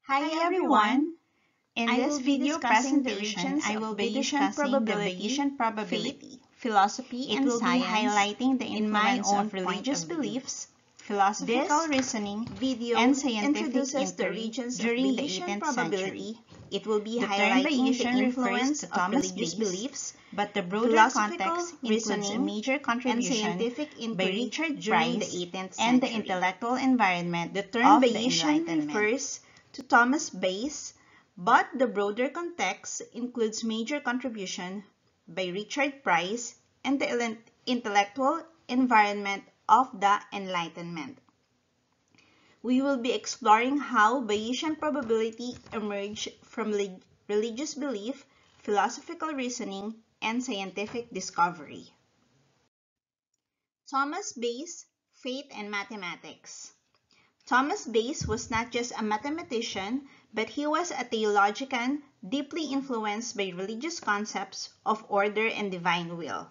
Hi everyone! In this video presentation, I will be discussing the Bayesian probability, philosophy, and science, highlighting the influence of religious beliefs, philosophical reasoning, and scientific inquiry during the 18th century. It will be highlighting the influence of religious beliefs, but the broader context includes a major contribution by Richard Price and the intellectual environment of the Enlightenment. Refers to Thomas Bayes, but the broader context includes major contribution by Richard Price and the intellectual environment of the Enlightenment. We will be exploring how Bayesian probability emerged from religious belief, philosophical reasoning, and scientific discovery. Thomas Bayes, Faith and Mathematics. Thomas Bayes was not just a mathematician, but he was a theologian deeply influenced by religious concepts of order and divine will.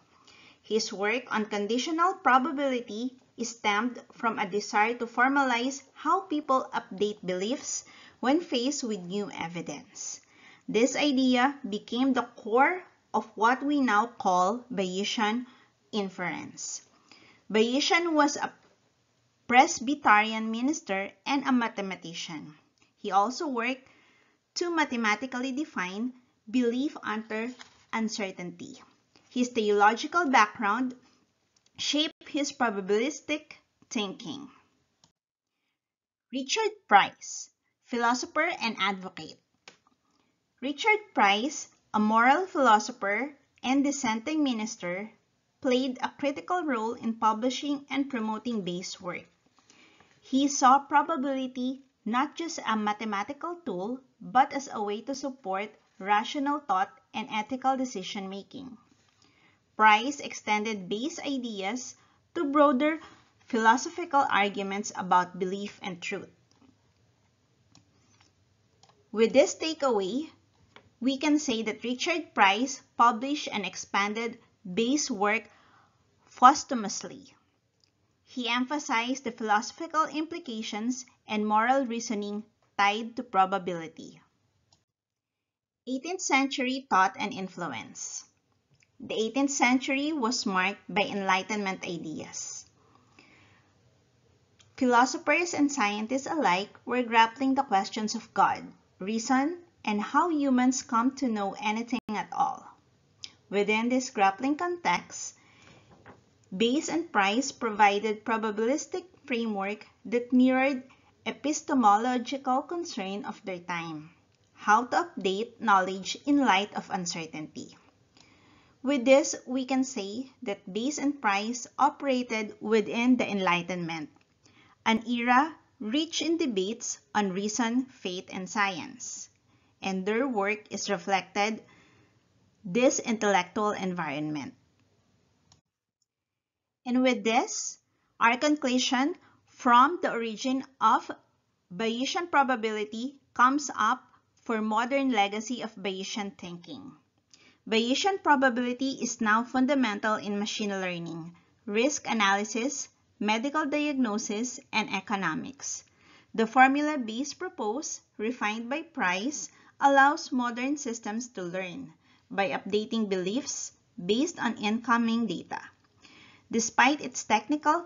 His work on conditional probability stemmed from a desire to formalize how people update beliefs when faced with new evidence. This idea became the core of what we now call Bayesian inference. Bayesian was a Presbyterian minister and a mathematician. He also worked to mathematically define belief under uncertainty. His theological background shaped his probabilistic thinking. Richard Price, philosopher and advocate. Richard Price, a moral philosopher and dissenting minister, played a critical role in publishing and promoting Bayes' work. He saw probability not just a mathematical tool, but as a way to support rational thought and ethical decision-making. Price extended Bayes' ideas to broader philosophical arguments about belief and truth. With this takeaway, we can say that Richard Price published and expanded Bayes' work posthumously. He emphasized the philosophical implications and moral reasoning tied to probability. 18th century thought and influence. The 18th century was marked by Enlightenment ideas. Philosophers and scientists alike were grappling the questions of God, reason, and how humans come to know anything at all. Within this grappling context, Bayes and Price provided probabilistic framework that mirrored epistemological concern of their time, how to update knowledge in light of uncertainty. With this, we can say that Bayes and Price operated within the Enlightenment, an era rich in debates on reason, faith, and science, and their work is reflected this intellectual environment. And with this, our conclusion from the origin of Bayesian probability comes up for modern legacy of Bayesian thinking. Bayesian probability is now fundamental in machine learning, risk analysis, medical diagnosis, and economics. The formula Bayes proposed, refined by Price, allows modern systems to learn by updating beliefs based on incoming data. Despite its technical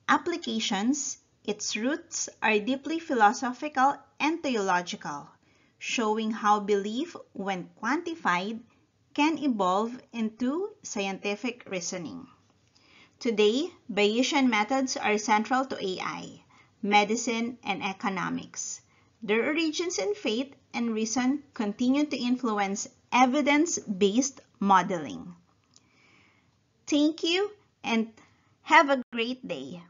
applications, its roots are deeply philosophical and theological, showing how belief, when quantified, can evolve into scientific reasoning. Today, Bayesian methods are central to AI, medicine, and economics. Their origins in faith and reason continue to influence evidence-based modeling. Thank you and have a great day.